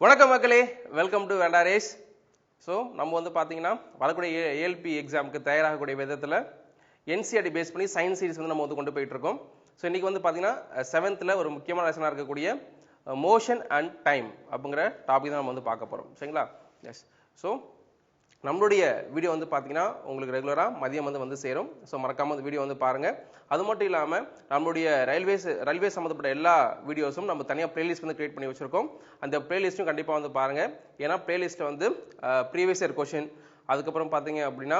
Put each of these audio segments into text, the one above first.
வணக்கம் மக்களே, welcome to வேண்டா ரேஸ். ஸோ நம்ம வந்து பார்த்தீங்கன்னா வரக்கூடிய ஏஎல்பி எக்ஸாமுக்கு தயாராகக்கூடிய விதத்தில் என்சிஆர்டி பேஸ் பண்ணி சயின்ஸ் சீரிஸ் வந்து நம்ம வந்து கொண்டு போயிட்டு இருக்கோம். ஸோ இன்னைக்கு வந்து பார்த்தீங்கன்னா 7th ஒரு முக்கியமான லெசனாக இருக்கக்கூடிய மோஷன் அண்ட் டைம் அப்படிங்கிற டாபிக் தான் நம்ம வந்து பார்க்க போகிறோம். சரிங்களா? எஸ். ஸோ நம்மளுடைய வீடியோ வந்து பார்த்தீங்கன்னா உங்களுக்கு ரெகுலராக மதியம் வந்து சேரும். ஸோ மறக்காமல் அந்த வீடியோ வந்து பாருங்கள். அது மட்டும் இல்லாமல் நம்மளுடைய ரயில்வே சம்மந்தப்பட்ட எல்லா வீடியோஸும் நம்ம தனியாக பிளேலிஸ்ட் வந்து கிரியேட் பண்ணி வச்சுருக்கோம். அந்த பிளேலிஸ்ட்டும் கண்டிப்பாக வந்து பாருங்கள். ஏன்னா பிளேலிஸ்ட்டை வந்து ப்ரீவியஸ் இயர் கொஷின், அதுக்கப்புறம் பார்த்தீங்க அப்படின்னா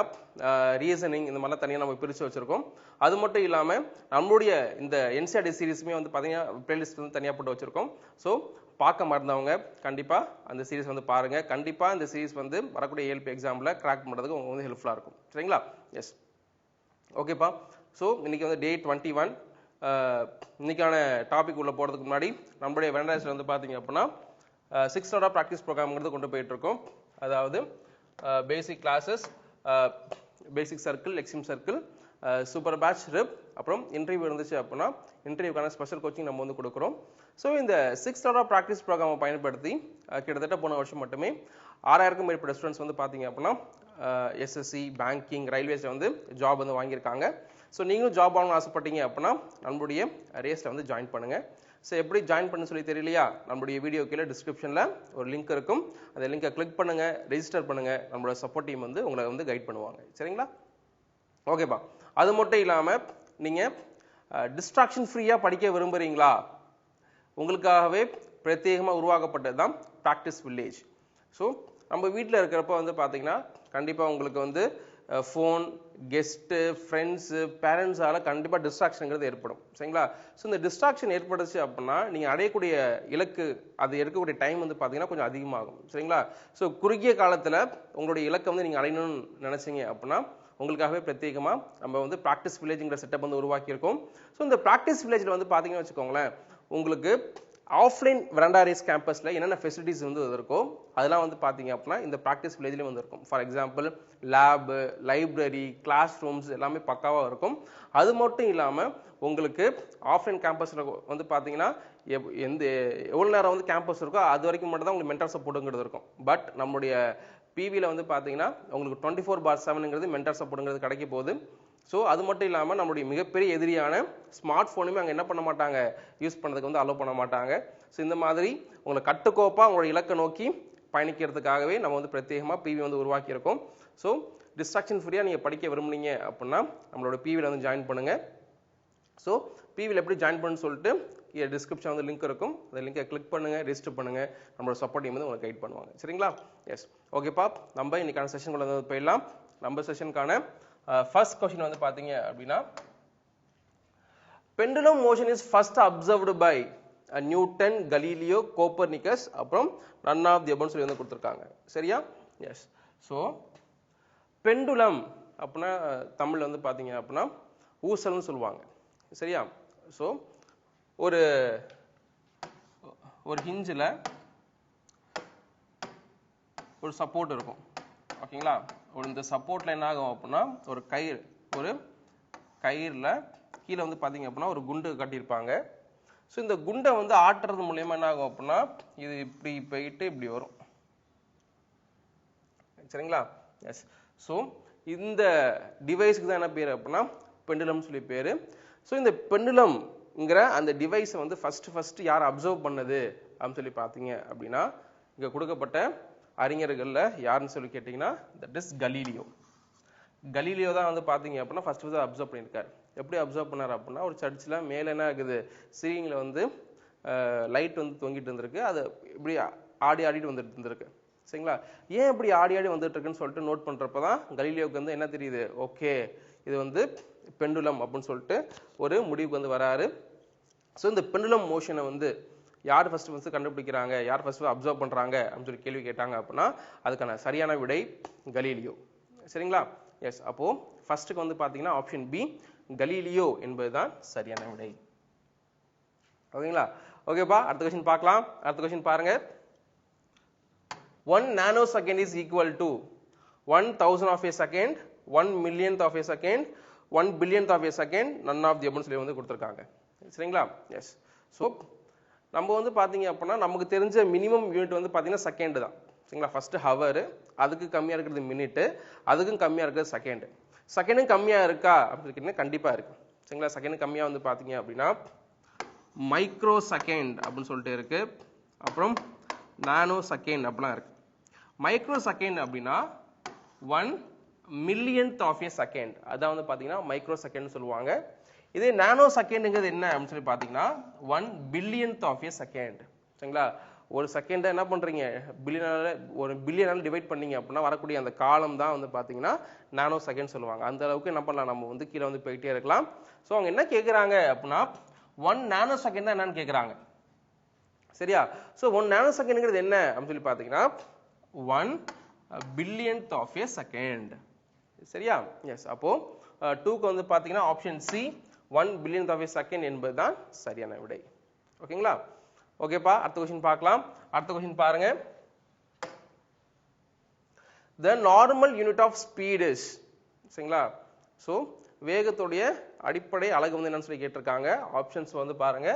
ரீசனிங், இந்த மாதிரிலாம் தனியாக நம்ம பிரித்து வச்சுருக்கோம். அது மட்டும் இல்லாமல் நம்மளுடைய இந்த என்சிஆர்டி சீரிஸுமே வந்து பார்த்தீங்கன்னா பிளேலிஸ்ட் வந்து தனியாக போட்டு வச்சுருக்கோம். ஸோ பார்க்க மறந்தவங்க கண்டிப்பாக அந்த சீரிஸ் வந்து பாருங்கள். கண்டிப்பாக இந்த சீரிஸ் வந்து வரக்கூடிய ஏஎல்பி எக்ஸாமில் கிராக் பண்ணுறதுக்கு உங்களுக்கு வந்து ஹெல்ப்ஃபுல்லாக இருக்கும். சரிங்களா? எஸ். ஓகேப்பா. ஸோ இன்றைக்கி வந்து டே 21. இன்றைக்கான டாபிக் உள்ள போகிறதுக்கு முன்னாடி நம்மளுடைய வெண்டர்ஸில் வந்து பார்த்தீங்க அப்படின்னா 6th hour ப்ராக்டிஸ் ப்ரோக்ராம்ங்கிறது கொண்டு போயிட்டுருக்கோம். அதாவது basic classes, basic circle, extreme circle, super batch, rip, அப்புறம் இன்டர்வியூ இருந்துச்சு அப்படின்னா இன்டர்வியூக்கான ஸ்பெஷல் கோச்சிங் நம்ம வந்து கொடுக்குறோம். ஸோ இந்த 6th hour ப்ராக்டிஸ் ப்ரோக்ராமை பயன்படுத்தி கிட்டத்தட்ட போன வருஷம் மட்டுமே 6000க்கும் மேற்பட்ட ஸ்டூடெண்ட்ஸ் வந்து பார்த்தீங்க அப்படின்னா எஸ்எஸ்சி, பேங்கிங், ரயில்வேஸில் வந்து ஜாப் வந்து வாங்கியிருக்காங்க. ஸோ நீங்களும் ஜாப் வாங்கணும்னு ஆசைப்பட்டீங்க அப்படின்னா நம்மளுடைய ரேஸில் வந்து ஜாயின் பண்ணுங்கள். ஸோ எப்படி ஜாயின் பண்ண சொல்லி தெரியலையா? நம்மளுடைய வீடியோ கீழே டிஸ்கிரிப்ஷனில் ஒரு லிங்க் இருக்கும். அந்த லிங்கை கிளிக் பண்ணுங்கள், ரெஜிஸ்டர் பண்ணுங்கள். நம்மளோட சப்போர்ட் டீம் வந்து உங்களை வந்து கைட் பண்ணுவாங்க. சரிங்களா? ஓகேப்பா. அது மட்டும் இல்லாமல் நீங்கள் டிஸ்ட்ராக்ஷன் ஃப்ரீயாக படிக்க விரும்புகிறீங்களா? உங்களுக்காகவே பிரத்யேகமாக உருவாக்கப்பட்டது தான் ப்ராக்டிஸ் வில்லேஜ். ஸோ நம்ம வீட்டில் இருக்கிறப்ப வந்து பார்த்தீங்கன்னா கண்டிப்பாக உங்களுக்கு வந்து ஃபோன், கெஸ்ட்டு, ஃப்ரெண்ட்ஸு, பேரண்ட்ஸால் கண்டிப்பாக டிஸ்ட்ராக்ஷனுங்கிறது ஏற்படும். சரிங்களா? ஸோ இந்த டிஸ்ட்ராக்ஷன் ஏற்படுச்சு அப்படின்னா நீங்கள் அடையக்கூடிய இலக்கு, அது எடுக்கக்கூடிய டைம் வந்து பார்த்தீங்கன்னா கொஞ்சம் அதிகமாகும். சரிங்களா? ஸோ குறுகிய காலத்தில் உங்களுடைய இலக்கை வந்து நீங்கள் அடையணும்னு நினச்சிங்க அப்படின்னா உங்களுக்காகவே பிரத்யேகமாக நம்ம வந்து ப்ராக்டிஸ் வில்லேஜுங்கிற செட்டப் வந்து உருவாக்கியிருக்கோம். ஸோ இந்த ப்ராக்டிஸ் வில்லேஜில் வந்து பார்த்தீங்கன்னு வச்சுக்கோங்களேன், உங்களுக்கு ஆஃப்லைன் வெராண்டா ரேஸ் கேம்பஸில் என்னென்ன ஃபெசிலிட்டிஸ் வந்து இருக்கோ அதெல்லாம் வந்து பார்த்தீங்க அப்படின்னா இந்த ப்ராக்டிஸ் வில்லேஜ்லேயும் வந்து இருக்கும். For example lab, library, class rooms எல்லாமே பக்காவாக இருக்கும். அது மட்டும் இல்லாமல் உங்களுக்கு ஆஃப்லைன் கேம்பஸில் வந்து பார்த்தீங்கன்னா எவ்வளோ நேரம் வந்து கேம்பஸ் இருக்கோ அது வரைக்கும் மட்டும் தான் உங்களுக்கு மென்டர் சப்போர்ட்டுங்கிறது இருக்கும். பட் நம்மளுடைய பிவியில் வந்து பார்த்தீங்கன்னா உங்களுக்கு 24/7ங்கிறது மென்டர் சப்போர்ட்டுங்கிறது கிடைக்க போகுது. ஸோ அது மட்டும் இல்லாமல் நம்மளுடைய மிகப்பெரிய எதிரியான ஸ்மார்ட் ஃபோனுமே அங்கே என்ன பண்ண மாட்டாங்க, யூஸ் பண்ணுறதுக்கு வந்து அலோவ் பண்ண மாட்டாங்க. ஸோ இந்த மாதிரி உங்களை கட்டுக்கோப்பாக உங்களோட இலக்கை நோக்கி பயணிக்கிறதுக்காகவே நம்ம வந்து பிரத்யேகமாக பிவி வந்து உருவாக்கியிருக்கோம். ஸோ டிஸ்ட்ராக்ஷன் ஃப்ரீயாக நீங்கள் படிக்க விரும்புனீங்க அப்படின்னா நம்மளோட பிவியில் வந்து ஜாயின் பண்ணுங்கள். ஸோ பிவியில் எப்படி ஜாயின் பண்ணு சொல்லிட்டு டிஸ்கிரிப்ஷன் வந்து லிங்க் இருக்கும். அந்த லிங்கை கிளிக் பண்ணுங்கள், ரெஜிஸ்டர் பண்ணுங்கள். நம்மளோட சப்போர்ட் டீம் வந்து உங்களுக்கு கைட் பண்ணுவாங்க. சரிங்களா? எஸ். ஓகேப்பா. நம்ம இன்னைக்கான செஷனுக்குள்ள வந்து போயிடலாம். நம்ம செஷனுக்கான ஃபர்ஸ்ட் கொஸ்டின் வந்து பார்த்தீங்க அப்படின்னா, pendulum motion is first observed by Newton, Galileo, Copernicus, அப்புறம் நன் ஆஃப் தி அபவ்னு சொல்லி வந்து கொடுத்துருக்காங்க. சரியா? எஸ். ஸோ பெண்டுலம் அப்படின்னா தமிழ் வந்து பார்த்தீங்க அப்படின்னா ஊசல்னு சொல்லுவாங்க. சரியா? ஸோ ஒரு ஹிஞ்சில் ஒரு சப்போர்ட் இருக்கும். ஓகேங்களா? இந்த சப்போர்ட்டில் என்ன ஆகும் அப்படின்னா ஒரு கயிறில் கீழே வந்து பார்த்தீங்க அப்படின்னா ஒரு குண்டு கட்டியிருப்பாங்க. ஸோ இந்த குண்டை வந்து ஆட்டுறது மூலயமா என்ன ஆகும் அப்படின்னா இது இப்படி போயிட்டு இப்படி வரும். சரிங்களா? எஸ். ஸோ இந்த டிவைஸுக்கு தான் என்ன பேர் அப்படின்னா பெண்டுலம் சொல்லி பேர். ஸோ இந்த பெண்டுலம்ங்கிற அந்த டிவைஸை வந்து ஃபர்ஸ்ட் யார் அப்சர்வ் பண்ணது அப்படின்னு சொல்லி பார்த்தீங்க அப்படின்னா இங்கே கொடுக்கப்பட்ட அறிஞர்களில் யாருன்னு சொல்லி கேட்டிங்கன்னா தட் இஸ் கலீலியோ. கலீலியோ தான் வந்து பார்த்தீங்க அப்படின்னா ஃபர்ஸ்ட் அப்சர்வ் பண்ணியிருக்காரு. எப்படி அப்சர்வ் பண்ணார் அப்படின்னா ஒரு சர்ச்சில் மேலே என்ன ஆகுது, சீலிங்கில் வந்து லைட் வந்து தொங்கிட்டு இருந்திருக்கு. அது இப்படி ஆடிட்டு வந்துட்டு இருந்திருக்கு. சரிங்களா? ஏன் இப்படி ஆடி வந்துட்டு இருக்குன்னு சொல்லிட்டு நோட் பண்ணுறப்ப தான் கலீலியோவுக்கு வந்து என்ன தெரியுது, ஓகே இது வந்து பெண்டுலம் அப்படின்னு சொல்லிட்டு ஒரு முடிவுக்கு வந்து வராரு. ஸோ இந்த பெண்டுலம் மோஷனை வந்து யார் ஃபர்ஸ்ட் கண்டுபிடிக்கிறாங்க, யார் ஃபர்ஸ்ட் அப்சர்வ் பண்ணுறாங்க அப்படின்னு சொல்லி கேள்வி கேட்டாங்க அப்படின்னா அதுக்கான சரியான விடை கலீலியோ. சரிங்களா? எஸ். அப்போ ஃபர்ஸ்ட்டுக்கு வந்து பார்த்தீங்கன்னா ஆப்ஷன் பி கலீலியோ என்பது தான் சரியான விடை. ஓகேங்களா? ஓகேப்பா. அடுத்த கொஸ்டின் பார்க்கலாம். அடுத்த கொஸ்டின் பாருங்க. 1 nanosecond is equal to 1000 of a second, 1 millionth of a second, 1 billionth of a second, none of the above சொல்லி வந்து கொடுத்துருக்காங்க. சரிங்களா? எஸ். ஸோ நம்ம வந்து பார்த்தீங்க அப்படின்னா நமக்கு தெரிஞ்ச மினிமம் யூனிட் வந்து பார்த்தீங்கன்னா செகண்ட் தான். சரிங்களா? ஃபர்ஸ்ட் ஹவர், அதுக்கு கம்மியாக இருக்கிறது மினிட்டு, அதுக்கும் கம்மியாக இருக்கிறது செகண்ட். செகண்டும் கம்மியாக இருக்கா அப்படின்னு கேட்டீங்கன்னா கண்டிப்பாக இருக்கு. சரிங்களா? செகண்ட் கம்மியாக வந்து பார்த்தீங்க அப்படின்னா மைக்ரோ செகண்ட் அப்படின்னு சொல்லிட்டு இருக்கு. அப்புறம் நானோ செகண்ட் அப்படிலாம் இருக்கு. மைக்ரோ செகண்ட் அப்படின்னா 1 millionth of a second, அதான் வந்து பார்த்தீங்கன்னா மைக்ரோ செகண்ட் சொல்லுவாங்க. இதே நானோ செகண்டுங்கிறது என்ன அப்படின்னு சொல்லி பார்த்தீங்கன்னா 1 billionth of a second. சரிங்களா? ஒரு செகண்டை என்ன பண்ணுறீங்க, ஒரு பில்லியனால டிவைட் பண்ணீங்க அப்படின்னா வரக்கூடிய அந்த காலம் தான் வந்து பார்த்தீங்கன்னா நானோ செகண்ட் சொல்லுவாங்க. அந்த அளவுக்கு என்ன பண்ணலாம், நம்ம வந்து கீழே வந்து போயிட்டே இருக்கலாம். ஸோ அவங்க என்ன கேட்குறாங்க அப்படின்னா 1 நானோ செகண்ட் தான் என்னன்னு கேட்குறாங்க. சரியா? ஸோ 1 நானோ செகண்டுங்கிறது என்ன அப்படின்னு சொல்லி பார்த்தீங்கன்னா 1 billionth of a second. சரியா? எஸ். அப்போ 2க்கு வந்து பார்த்தீங்கன்னா option C 1 billionth of a second என்பது தான் சரியான விடை. ஓகேங்களா? ஓகேப்பா, அடுத்த கொஸ்டின் பார்க்கலாம். அடுத்த கொஸ்டின் பாருங்க. The normal unit of speed is, சரிங்களா? ஸோ வேகத்துடைய அடிப்படை அலகு வந்து என்னன்னு சொல்லி கேட்டிருக்காங்க. ஆப்ஷன்ஸ் வந்து பாருங்க,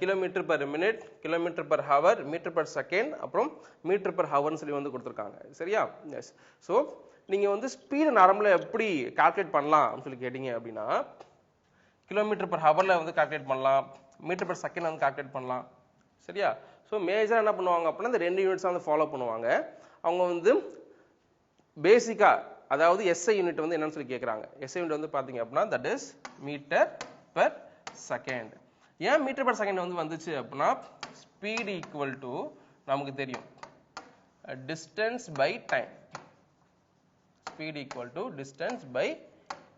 kilometre per minute, kilometre per hour, metre per second, அப்புறம் மீட்டர் பெர் ஹவர்னு சொல்லி வந்து கொடுத்துருக்காங்க. சரியா? எஸ். ஸோ நீங்க வந்து ஸ்பீடு நார்மலா எப்படி கால்குலேட் பண்ணலாம் அப்படின்னு சொல்லி கேட்டீங்க அப்படின்னா கிலோமீட்டர் பெர் ஹவர்ல வந்து கால்குலேட் பண்ணலாம், மீட்டர் பெர் செகண்ட் வந்து கால்குலேட் பண்ணலாம். சரியா? ஸோ மேஜரா என்ன பண்ணுவாங்க அப்படின்னா இந்த 2 யூனிட்ஸ் வந்து ஃபாலோ பண்ணுவாங்க. அவங்க வந்து பேசிக்கா, அதாவது எஸ்ஐ யூனிட் வந்து என்னன்னு சொல்லி கேட்குறாங்க. எஸ்ஐ யூனிட் வந்து பார்த்தீங்க அப்படின்னா that is metre per second. ஏன் மீட்டர் பெர் செகண்ட் வந்து வந்துச்சு அப்படின்னா ஸ்பீட் ஈக்குவல் டு நமக்கு தெரியும் distance by time. Speed equal to distance by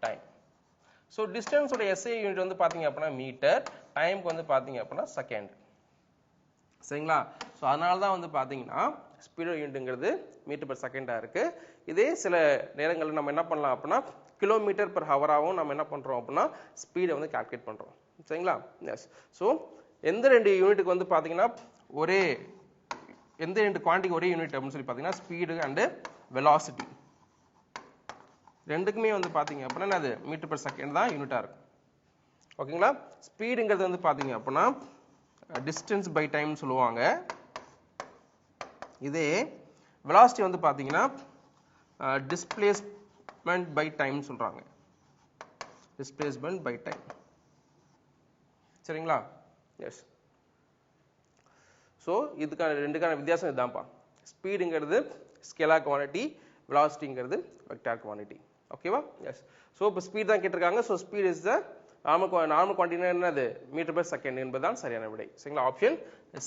time. So டிஸ்டன்ஸோட எஸ்ஐ யூனிட் வந்து பார்த்தீங்க அப்படின்னா மீட்டர், டைமுக்கு வந்து பார்த்தீங்க அப்படின்னா செகண்ட். சரிங்களா? ஸோ அதனால தான் வந்து பார்த்தீங்கன்னா ஸ்பீடோ யூனிட்டுங்கிறது மீட்டர் பெர் செகண்டாக இருக்கு. இதே சில நேரங்களில் நம்ம என்ன பண்ணலாம் அப்படின்னா கிலோமீட்டர் பெர் ஹவராகவும் நம்ம என்ன பண்ணுறோம் அப்படின்னா ஸ்பீடை வந்து கால்குலேட் பண்ணுறோம். சரிங்களா? எஸ். ஸோ எந்த 2 யூனிட்டுக்கு வந்து பார்த்தீங்கன்னா எந்த 2 குவான்டிட்டி ஒரே யூனிட் அப்படின்னு சொல்லி பார்த்தீங்கன்னா ஸ்பீடு அண்டு வெலாசிட்டி ரெண்டுக்குமே வந்து பார்த்தீங்க அப்படின்னா அது மீட்டர் பெர் செகண்ட் தான் யூனிட்டாக இருக்கும். ஓகேங்களா? ஸ்பீடுங்கிறது வந்து பார்த்தீங்க அப்படின்னா டிஸ்டன்ஸ் பை டைம் சொல்லுவாங்க. இதே வெலாசிட்டி வந்து பார்த்தீங்கன்னா டிஸ்பிளேஸ்மெண்ட் பை டைம் சொல்றாங்க. Displacement by time. சரிங்களா? எஸ். ஸோ இதுக்கான ரெண்டுக்கான வித்தியாசம் இதுதான்ப்பா. ஸ்பீடுங்கிறது ஸ்கேலார் குவான்டிட்டி, வெலாசிட்டிங்கிறது வெக்டார் குவான்டிட்டி. ஓகேவா? எஸ். ஸோ இப்போ ஸ்பீட் தான் கேட்டிருக்காங்க. So speed is the normal quantity என்னது மீட்டர் பெர் செகண்ட் என்பதுதான் சரியான விடை. சரிங்களா? Option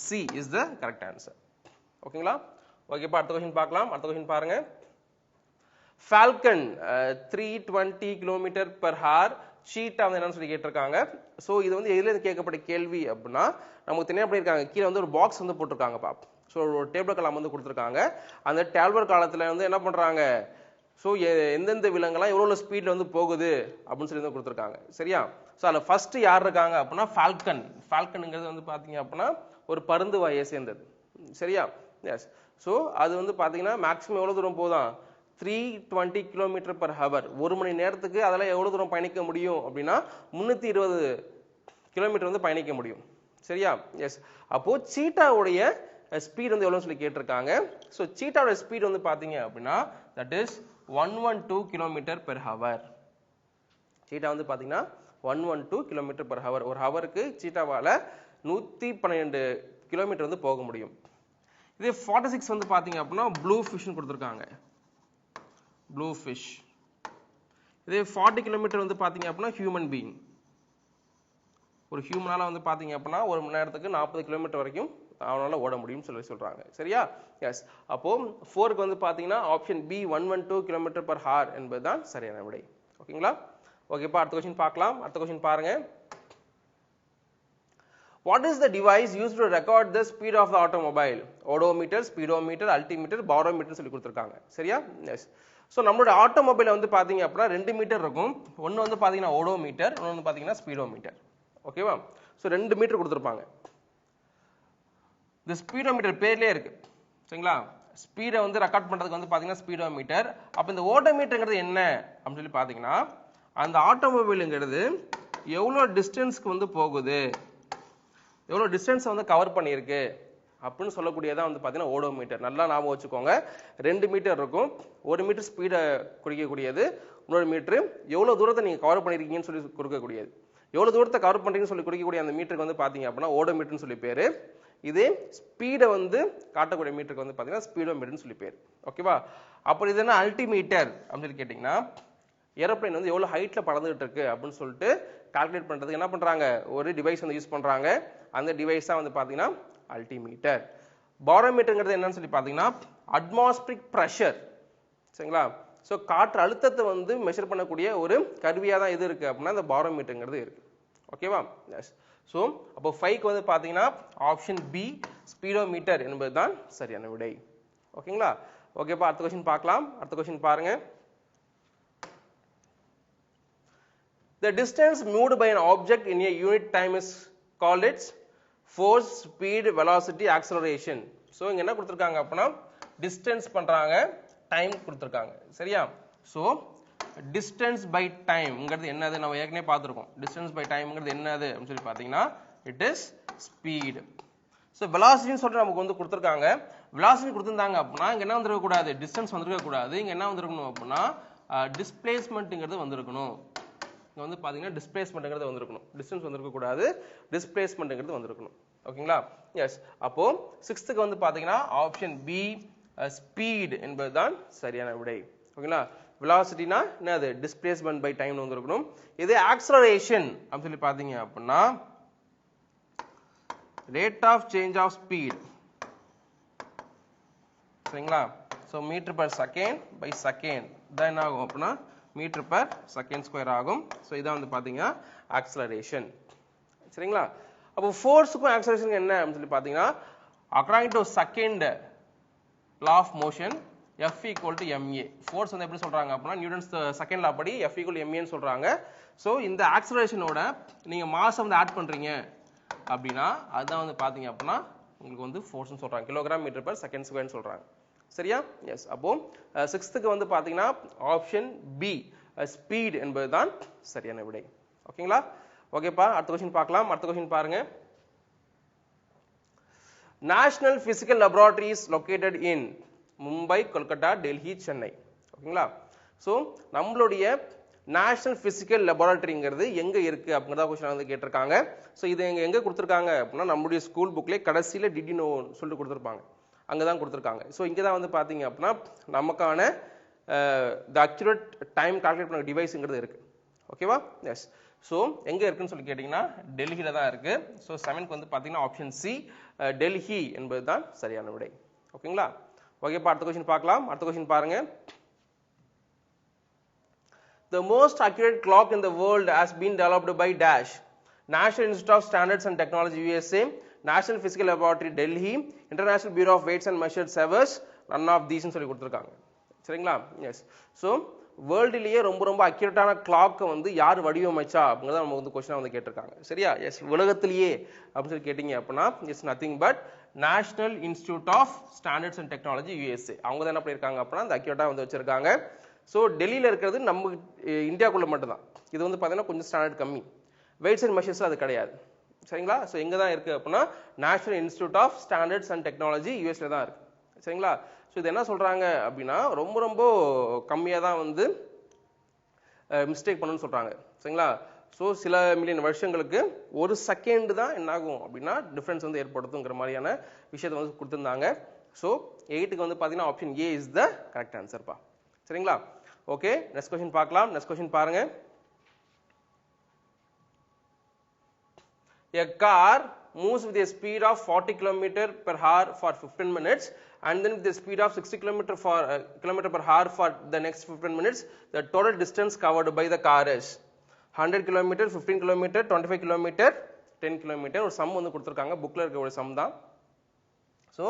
C is the correct answer. ஓகேங்களா? ஓகேப்பா, அடுத்த கொஸ்டின் பார்க்கலாம். அடுத்த கொஸ்டின் பாருங்க. Falcon 320 kilometre per hour cheetah வந்து என்னன்னு சொல்லி கேட்டிருக்காங்க. ஸோ இது வந்து எதுல இருந்து கேட்கப்பட்ட கேள்வி அப்படின்னா நமக்கு தனியாக பண்ணியிருக்காங்க. கீழே வந்து ஒரு பாக்ஸ் வந்து போட்டிருக்காங்கப்பா. ஸோ ஒரு டேபிள் காலம் வந்து கொடுத்துருக்காங்க. அந்த டேபிள் காலத்தில் வந்து என்ன பண்றாங்க, ஸோ எந்தெந்த விலங்கெல்லாம் எவ்வளோ ஸ்பீட்ல வந்து போகுது அப்படின்னு சொல்லி வந்து கொடுத்துருக்காங்க. சரியா? ஸோ அதில் ஃபர்ஸ்ட் யார் இருக்காங்க அப்படின்னா ஃபால்கன். ஃபால்கனுங்கிறது வந்து பார்த்தீங்க அப்படின்னா ஒரு பருந்து வகையை சேர்ந்தது. சரியா? எஸ். ஸோ அது வந்து பார்த்தீங்கன்னா மேக்ஸிமம் எவ்வளோ தூரம் போதான் 320 கிலோமீட்டர் பெர் ஹவர். ஒரு மணி நேரத்துக்கு அதெல்லாம் எவ்வளோ தூரம் பயணிக்க முடியும் அப்படின்னா 320 கிலோமீட்டர் வந்து பயணிக்க முடியும். சரியா? எஸ். அப்போ சீட்டாவுடைய ஸ்பீட் வந்து எவ்வளோன்னு சொல்லி கேட்டிருக்காங்க. ஸோ சீட்டாவோட ஸ்பீட் வந்து பார்த்தீங்க அப்படின்னா that is 112 kilometre per hour. Cheetah வந்து பார்த்தீங்கன்னா 112 கிலோமீட்டர் பெர் ஹவர். ஒரு ஹவருக்கு சீட்டாவால் 112 கிலோமீட்டர் வந்து போக முடியும். இதே 46 வந்து பார்த்தீங்க அப்படின்னா ப்ளூ ஃபிஷ்னு கொடுத்துருக்காங்க. Blue fish. இதே 40 கிலோமீட்டர் வந்து பார்த்தீங்க அப்படின்னா ஹியூமன் பீயிங். ஒரு ஹியூமனால வந்து பார்த்தீங்க அப்படின்னா ஒரு மணி நேரத்துக்கு 40 கிலோமீட்டர் வரைக்கும் அவனால ஓட முடியும்னு சொல்லி சொல்றாங்க. சரியா? எஸ். அப்போ 4க்கு வந்து பார்த்தீங்கன்னா option B 112 kilometre per hour என்பதுதான் சரியான விடை. ஓகேங்களா? ஓகேப்பா, அடுத்த கொஸ்டின் பார்க்கலாம். அடுத்த கொஸ்டின் பாருங்க. What is the device used to record the speed of the automobile? Odometer, speedometer, altimeter, barometer சொல்லி கொடுத்திருக்காங்க. சரியா? எஸ். ஸோ நம்மளோட ஆட்டோமொபைல வந்து பார்த்தீங்க அப்படின்னா 2 மீட்டர் இருக்கும். ஒன்று வந்து பார்த்தீங்கன்னா ஓடோமீட்டர், ஒன்று வந்து பார்த்தீங்கன்னா ஸ்பீடோமீட்டர். ஓகேவா? ஸோ 2 மீட்டர் கொடுத்துருப்பாங்க. இந்த ஸ்பீடோமீட்டர் பேர்லேயே இருக்கு. சரிங்களா? ஸ்பீடை வந்து ரெக்கார்ட் பண்ணுறதுக்கு வந்து பார்த்தீங்கன்னா ஸ்பீடோமீட்டர். அப்போ இந்த ஓடோமீட்டருங்கிறது என்ன அப்படின்னு சொல்லி பார்த்தீங்கன்னா அந்த ஆட்டோமொபைலுங்கிறது எவ்வளோ டிஸ்டன்ஸ்க்கு வந்து போகுது, எவ்வளோ டிஸ்டன்ஸை வந்து கவர் பண்ணியிருக்கு அப்படின்னு சொல்லக்கூடியதான் வந்து பார்த்தீங்கன்னா ஓடோமீட்டர். நல்லா ஞாபகம் வச்சுக்கோங்க. 2 மீட்டர் இருக்கும். 1 மீட்டர் ஸ்பீடை குறிக்கக்கூடியது, இன்னொரு மீட்டர் எவ்வளோ தூரத்தை நீங்கள் கவர் பண்ணியிருக்கீங்கன்னு சொல்லி கொடுக்கக்கூடியது. எவ்வளோ தூரத்தை கவர் பண்ணுறீங்கன்னு சொல்லி குறிக்கக்கூடிய அந்த மீட்டருக்கு வந்து பார்த்தீங்க அப்படின்னா ஓடோமீட்டர்னு சொல்லி பேர். இது ஸ்பீடை வந்து காட்டக்கூடிய மீட்டருக்கு வந்து பார்த்தீங்கன்னா ஸ்பீடோமீட்டர்னு சொல்லி பேர். ஓகேவா? அப்போ இது என்ன அல்டிமீட்டர் அப்படின்னு சொல்லி கேட்டிங்கன்னா ஏரோப்ளைன் வந்து எவ்வளோ ஹைட்டில் பறந்துகிட்டு இருக்கு அப்படின்னு சொல்லிட்டு கால்குலேட் பண்ணுறதுக்கு என்ன பண்ணுறாங்க, ஒரு டிவைஸ் வந்து யூஸ் பண்ணுறாங்க. அந்த டிவைஸ் தான் வந்து பார்த்தீங்கன்னா அல்டிமீட்டர். பாரோமீட்டருங்கிறது என்னன்னு சொல்லி பார்த்தீங்கன்னா அட்மாஸ்பிரிக் ப்ரெஷர். சரிங்களா? ஸோ காற்று அழுத்தத்தை வந்து மெஷர் பண்ணக்கூடிய ஒரு கருவியாக தான் இது இருக்குது அப்படின்னா இந்த பாரோமீட்டருங்கிறது இருக்குது. ஓகேவா? எஸ். ஸோ அப்போ 5க்கு வந்து பார்த்தீங்கன்னா ஆப்ஷன் பி ஸ்பீடோமீட்டர் என்பது தான் சரியான விடை. ஓகேங்களா? ஓகேப்பா, அடுத்த கொஸ்டின் பார்க்கலாம். அடுத்த கொஸ்டின் பாருங்க. The distance moved by an object in a unit time is called its force, speed, velocity, acceleration. So இங்க என்ன கொடுத்துருக்காங்க அப்படின்னா டிஸ்டன்ஸ் பண்றாங்க, டைம் கொடுத்துருக்காங்க. சரியா? ஸோ டிஸ்டன்ஸ் பை டைம்ங்கிறது என்னது நம்ம ஏற்கனவே பார்த்துருக்கோம். டிஸ்டன்ஸ் பை டைம்ங்கிறது என்னது அப்படின்னு சொல்லி பார்த்தீங்கன்னா இட் இஸ் ஸ்பீடு. ஸோ வெலாசிட்டின்னு சொல்லிட்டு நமக்கு வந்து கொடுத்துருக்காங்க. வெலாசிட்டி கொடுத்துருந்தாங்க அப்படின்னா இங்கே என்ன வந்துருக்க கூடாது, டிஸ்டன்ஸ் வந்துருக்க கூடாது. இங்கே என்ன வந்திருக்கணும் அப்படின்னா டிஸ்பிளேஸ்மெண்ட்டுங்கிறது வந்திருக்கணும். இங்கே வந்து பார்த்தீங்கன்னா டிஸ்பிளேஸ்மெண்ட்டுங்கிறது வந்திருக்கணும். டிஸ்டன்ஸ் வந்திருக்க கூடாது, டிஸ்பிளேஸ்மெண்ட்டுங்கிறது வந்திருக்கணும். ஓகேங்களா? எஸ். அப்போ 6க்கு வந்து பார்த்தீங்கன்னா ஆப்ஷன் பி ஸ்பீட் என்பது தான் சரியான விடை. ஓகேங்களா? வெலாசிட்டினா என்னது, டிஸ்பிளேஸ்மெண்ட் பை டைம் வந்திருக்கணும். இது ஆக்ஸலரேஷன் அப்படின்னு சொல்லி பார்த்தீங்க அப்படின்னா rate of change of speed. சரிங்களா? So metre per second by second தான் என்ன ஆகும் அப்படின்னா மீட்டர் பர் செகண்ட் ஸ்கொயர் ஆகும். ஸோ இதான் வந்து பார்த்தீங்கன்னா ஆக்ஸலரேஷன். சரிங்களா? அப்போ ஃபோர்ஸுக்கும் ஆக்ஸலரேஷனுக்கும் என்ன அப்படின்னு சொல்லி பார்த்தீங்கன்னா according to second law of motion F equal to ma. Force வந்து எப்படி சொல்றாங்க அப்படின்னா நியூட்டன்ஸ் செகண்ட் லா படி F equal to ma ன்னு சொல்றாங்க. ஸோ இந்த ஆக்ஸலரேஷனோட நீங்க மாஸ் வந்து ஆட் பண்றீங்க அப்படின்னா அதுதான் வந்து பாத்தீங்க அப்படின்னா உங்களுக்கு வந்து ஃபோர்ஸ்னு சொல்றாங்க. கிலோகிராம் மீட்டர் பர் செகண்ட் ஸ்கொயர்னு சொல்றாங்க. சரியா? எஸ். அப்போ 6க்கு வந்து பாத்தீங்கன்னா ஆப்ஷன் பி ஸ்பீட் என்பது தான் சரியான விடை. ஓகேங்களா? ஓகேப்பா, அடுத்த கொஸ்டின் பார்க்கலாம். அடுத்த கொஸ்டின் பாருங்க. National Physical Laboratory is located in Mumbai, Kolkata, Delhi, Chennai. ஓகேங்களா? ஸோ நம்மளுடைய நேஷனல் பிசிக்கல் லெபார்டரிங்கிறது எங்க இருக்கு அப்படிங்கிறத கொஸ்டின் வந்து கேட்டிருக்காங்க. ஸோ இது எங்க கொடுத்துருக்காங்க அப்படின்னா நம்மளுடைய ஸ்கூல் புக்லேயே கடைசியில் டிடினோ சொல்லிட்டு கொடுத்துருப்பாங்க, அங்கதான் கொடுத்துருக்காங்க. ஸோ இங்கே தான் வந்து பார்த்தீங்க அப்படின்னா நமக்கான த அக்யூரேட் டைம் கால்குலேட் பண்ண டிவைஸுங்கிறது இருக்கு. ஓகேவா? எஸ். ஸோ எங்கே இருக்குன்னு சொல்லி கேட்டிங்கன்னா டெல்லியில் தான் இருக்கு. ஸோ 7க்கு வந்து பார்த்தீங்கன்னா ஆப்ஷன் சி டெல்லி என்பது தான் சரியான விடை. ஓகேங்களா? ஓகேப்பா, அடுத்த கொஸ்டின் பார்க்கலாம். அடுத்த கொஸ்டின் பாருங்க. The most accurate clock in the world has been developed by Dash, National Institute of Standards and Technology USA, National Physical Laboratory Delhi, International Bureau of Weights and Measures Severs, none of these ன்னு சொல்லி கொடுத்துருக்காங்க. சரிங்களா? Yes. So வேர்ல்டுலேயே ரொம்ப ரொம்ப அக்யூரேட்டான கிளாக்கை வந்து யார் வடிவமைச்சா அப்படிங்கிறத நம்ம வந்து கொஸ்டினாக வந்து கேட்டிருக்காங்க. சரியா? எஸ். உலகத்திலேயே அப்படின்னு சொல்லி கேட்டிங்க அப்படின்னா it's nothing but national institute of standards and technology USA. அவங்க தான் என்ன பண்ணியிருக்காங்க அப்படின்னா இந்த அக்யூரேட்டாக வந்து வச்சிருக்காங்க. ஸோ டெல்லியில் இருக்கிறது நம்ம இந்தியாவுக்குள்ள மட்டும்தான். இது வந்து பார்த்தீங்கன்னா கொஞ்சம் ஸ்டாண்டர்ட் கம்மி. வெயிட்ஸ் அண்ட் மெஷர்ஸில் அது கிடையாது. சரிங்களா? ஸோ எங்கே தான் இருக்குது அப்படின்னா national institute of standards and technology USA தான் இருக்குது. சரிங்களா? ஸோ இது என்ன சொல்கிறாங்க அப்படின்னா ரொம்ப ரொம்ப கம்மியாக தான் வந்து மிஸ்டேக் பண்ணுன்னு சொல்கிறாங்க. சரிங்களா? ஸோ சில மில்லியன் வருஷங்களுக்கு ஒரு செகண்ட் தான் என்னாகும் அப்படின்னா டிஃப்ரென்ஸ் வந்து ஏற்படுத்துங்கிற மாதிரியான விஷயத்தை வந்து கொடுத்துருந்தாங்க. ஸோ 8க்கு வந்து பார்த்தீங்கன்னா option A is the correct ஆன்சர்ப்பா. சரிங்களா? ஓகே, நெக்ஸ்ட் கொஸ்டின் பார்க்கலாம். நெக்ஸ்ட் கொஸ்டின் பாருங்க. A car moves with a speed of 40 km per hour for 15 minutes and then with a speed of 60 km per hour for the next 15 minutes. The total distance covered by the car is 100 km, 15 km, 25 km, 10 km. ஒரு some வந்து கொடுத்துருக்காங்க, புக்ல இருக்க ஒரு some தான். So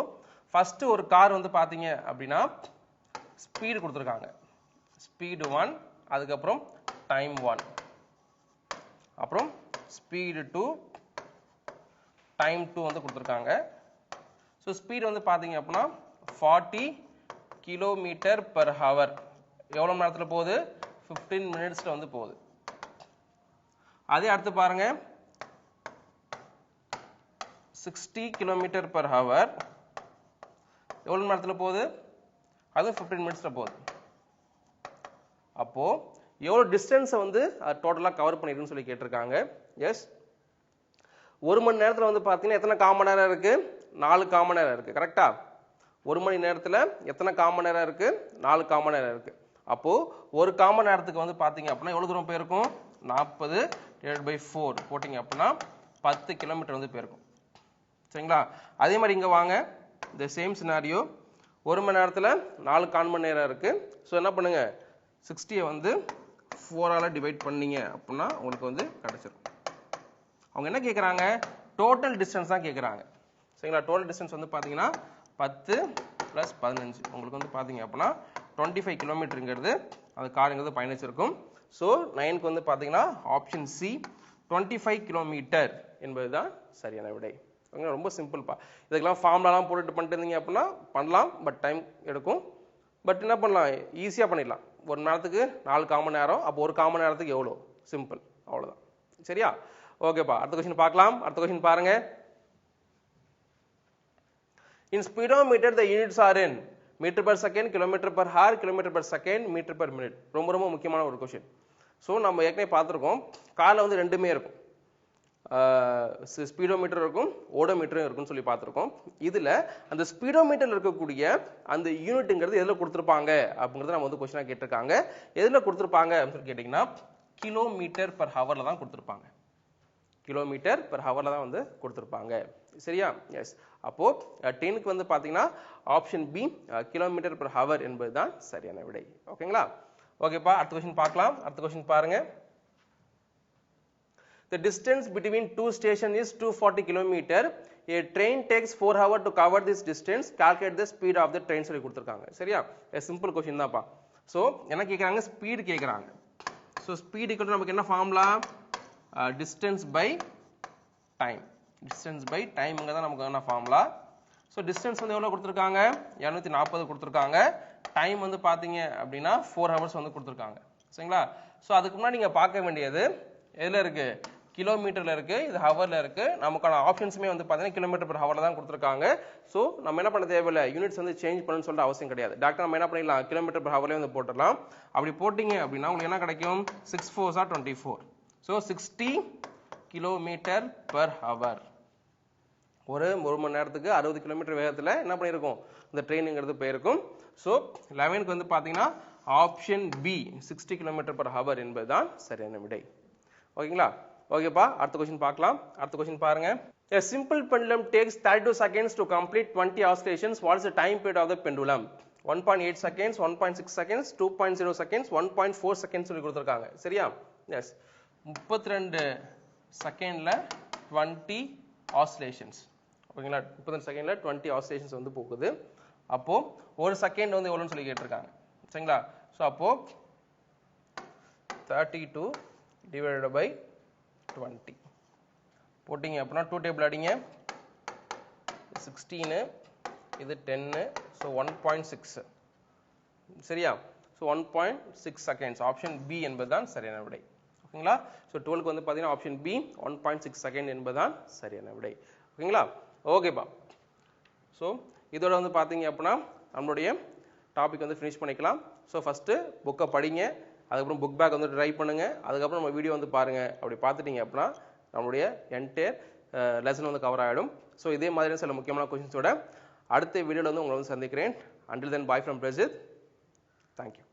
first ஒரு car வந்து பார்த்தீங்க அப்படின்னா ஸ்பீடு கொடுத்துருக்காங்க, ஸ்பீடு 1, அதுக்கப்புறம் டைம் 1, அப்புறம் ஸ்பீடு 2, டைம் 2 வந்து கொடுத்துருக்காங்க. ஸோ ஸ்பீடு வந்து பார்த்தீங்க அப்படின்னா 40 கிலோமீட்டர் பர் ஹவர். எவ்வளோ மணி நேரத்தில் போகுது? 15 மினிட்ஸில் வந்து போகுது. அதே அடுத்து பாருங்க 60 கிலோமீட்டர் per hour எவ்வளவு நேரத்துல போகுது? அது 15 மினிட்ஸ்ல போகுது. அப்போ எவ்வளவு டிஸ்டன்ஸை வந்து டோட்டலா கவர் பண்ணிருக்குன்னு சொல்லி கேட்டிருக்காங்க. எஸ், ஒரு மணி நேரத்துல வந்து பாத்தீங்கன்னா எத்தனை காமன் நேரம் இருக்கு? 4 காமன் நேரம் இருக்கு. கரெக்டா? ஒரு மணி நேரத்துல எத்தனை காமன் நேரம் இருக்கு? 4 காமன் நேரம் இருக்கு. அப்போ ஒரு காமன் நேரத்துக்கு வந்து பாத்தீங்க அப்படின்னா எவ்வளவு தூரம் போயிருக்கும்? 40 divided by 4 போட்டீங்க அப்படின்னா 10 கிலோமீட்டர் வந்து போயிருக்கும். சரிங்களா? அதே மாதிரி இங்க வாங்க, இந்த சேம் சினாரியோ, ஒரு மணி நேரத்துல 4 காமன் நேரம் இருக்கு. ஸோ என்ன பண்ணுங்க, 60 வந்து 4ஆல டிவைட் பண்ணீங்க அப்படின்னா உங்களுக்கு வந்து கிடைச்சிரும். அவங்க என்ன கேட்குறாங்க? டோட்டல் டிஸ்டன்ஸ் தான் கேட்குறாங்க. சரிங்களா? டோட்டல் டிஸ்டன்ஸ் வந்து பார்த்தீங்கன்னா 10 + 15 உங்களுக்கு வந்து பார்த்தீங்க அப்படின்னா 25 கிலோமீட்டருங்கிறது அந்த காருங்கிறது பயணிச்சிருக்கும். ஸோ 9க்கு வந்து பார்த்தீங்கன்னா ஆப்ஷன் சி 25 கிலோமீட்டர் என்பது தான் சரியான விடை. ரொம்ப சிம்பிள்ப்பா. இதுக்கெல்லாம் ஃபார்முலாலாம் போட்டுட்டு பண்ணிட்டு இருந்தீங்க அப்படின்னா பண்ணலாம், பட் டைம் எடுக்கும். பட் என்ன பண்ணலாம், ஈஸியாக பண்ணிடலாம். ஒரு மணி நேரத்துக்கு 4 காமன் நேரம், அப்போ ஒரு காமன் நேரத்துக்கு எவ்வளோ? சிம்பிள், அவ்வளோதான். சரியா? ஓகேப்பா, அடுத்த கொஸ்டின் பார்க்கலாம். அடுத்த கொஸ்டின் பாருங்க. In speedometer the units are in metre per second, kilometre per hour, kilometre per second, metre per minute. ரொம்ப ரொம்ப முக்கியமான ஒரு கொஸ்டின். ஸோ நம்ம ஏற்கனவே பார்த்துருக்கோம், காரில் வந்து ரெண்டுமே இருக்கும், ஸ்பீடோமீட்டர் இருக்கும், ஓடோமீட்டரும் இருக்குன்னு சொல்லி பார்த்துருக்கோம். இதுல அந்த ஸ்பீடோமீட்டர்ல இருக்கக்கூடிய அந்த யூனிட்ங்கிறது எதுல கொடுத்துருப்பாங்க அப்படிங்கறத நம்ம வந்து கொஸ்டினா கேட்டிருக்காங்க. எதுல கொடுத்துருப்பாங்க அப்படின்னு கேட்டீங்கன்னா கிலோமீட்டர் per ஹவர்ல தான் கொடுத்துருப்பாங்க. கிலோமீட்டர் per ஹவர்ல தான் வந்து கொடுத்துருப்பாங்க. சரியா? எஸ். அப்போ 10க்கு வந்து பாத்தீங்கன்னா option B kilometre per hour என்பதுதான் சரியான விடை. ஓகேங்களா? ஓகேப்பா, அடுத்த கொஸ்டின் பார்க்கலாம். அடுத்த கொஸ்டின் பாருங்க. The distance between two stations is 240 km. A train takes 4 hours to cover this distance. Calculate the speed of the train சொல்லி கொடுத்திருக்காங்க. சரியா? a simple question தான்ப்பா. சோ என்ன கேக்குறாங்க? ஸ்பீட் கேக்குறாங்க. சோ ஸ்பீட் ஈக்குவல் டு நமக்கு என்ன formula? distance by time. distance by timeங்க தான் நமக்கு என்ன ஃபார்முலா. சோ distance வந்து எவ்வளவு கொடுத்திருக்காங்க? 240 கொடுத்திருக்காங்க. டைம் வந்து பாத்தீங்க அப்படினா 4 hours வந்து கொடுத்திருக்காங்க. சரிங்களா? சோ அதுக்கு முன்னாடி நீங்க பார்க்க வேண்டியது எதுல இருக்கு? கிலோமீட்டர்ல இருக்கு, இது ஹவர்ல இருக்கு. நமக்கான ஆப்ஷன்ஸுமே வந்து பாத்தீங்கன்னா கிலோமீட்டர் per ஹவர்ல தான் கொடுத்திருக்காங்க. சோ நம்ம என்ன பண்ண தேவையில்ல, யூனிட்ஸ் வந்து சேஞ்ச் பண்ணணும்னு சொல்ற அவசியம் கிடையாது. டாக்டர் நம்ம என்ன பண்ணிடலாம், கிலோமீட்டர் per ஹவர்லயே வந்து போட்டுடலாம். அப்படி போட்டீங்க அப்படின்னா உங்களுக்கு என்ன கிடைக்கும்? 6 4s are 24. So 60 kilometre per hour. ஒரு மணி நேரத்துக்கு 60 கிலோமீட்டர் வேகத்துல என்ன பண்ணிருக்கும், இந்த ட்ரெயினுங்கிறது போயிருக்கும். சோ 11க்கு வந்து பாத்தீங்கன்னா option B 60 kilometre per hour என்பதுதான் சரியான விடை. ஓகேங்களா? ஓகேப்பா, அடுத்த கொஸ்டின் பார்க்கலாம். அடுத்த கொஸ்டின் பாருங்க. A simple pendulum takes 32 seconds to complete 20 oscillations. What is the time period of the pendulum? 1.8 seconds, 1.6 seconds, 2.0 seconds, 1.4 seconds சொல்லி கொடுத்திருக்காங்க. சரியா? எஸ். 32 செகண்ட்ல 20 oscillations. ஓகேங்களா? 32 செகண்ட்ல 20 oscillations வந்து போகுது. அப்போ ஒரு செகண்ட் வந்து எவ்வளவுன்னு சொல்லி கேட்டிருக்காங்க. சரிங்களா? சோ அப்போ 32 divided by 20 போட்டீங்க அப்படின்னா 2 டேபிள் அடிங்க, 16 இது 10, so 1.6. சரியா? so 1.6 seconds. ஆப்ஷன் பி என்பதுதான் சரியான விடை. ஓகேங்களா? so 12க்கு வந்து பாத்தீங்கன்னா ஆப்ஷன் பி 1.6 செகண்ட் என்பதுதான் சரியான விடை. ஓகேங்களா? ஓகேப்பா. so இதோட வந்து பாத்தீங்க அப்படின்னா நம்மளுடைய டாபிக் வந்து ஃபினிஷ் பண்ணிக்கலாம். ஸோ ஃபர்ஸ்ட் புக்கை படிங்க, அதுக்கப்புறம் புக் பேக் வந்து ட்ரை பண்ணுங்க, அதுக்கப்புறம் நம்ம வீடியோ வந்து பாருங்க. அப்படி பார்த்துட்டீங்க அப்படின்னா நம்மளுடைய என்டையர் லெசன் வந்து கவர் ஆகிடும். ஸோ இதே மாதிரி சில முக்கியமான கொஸ்டின்ஸோட அடுத்த வீடியோவில் வந்து உங்களை வந்து சந்திக்கிறேன். Until then, bye from Prajit. Thank you.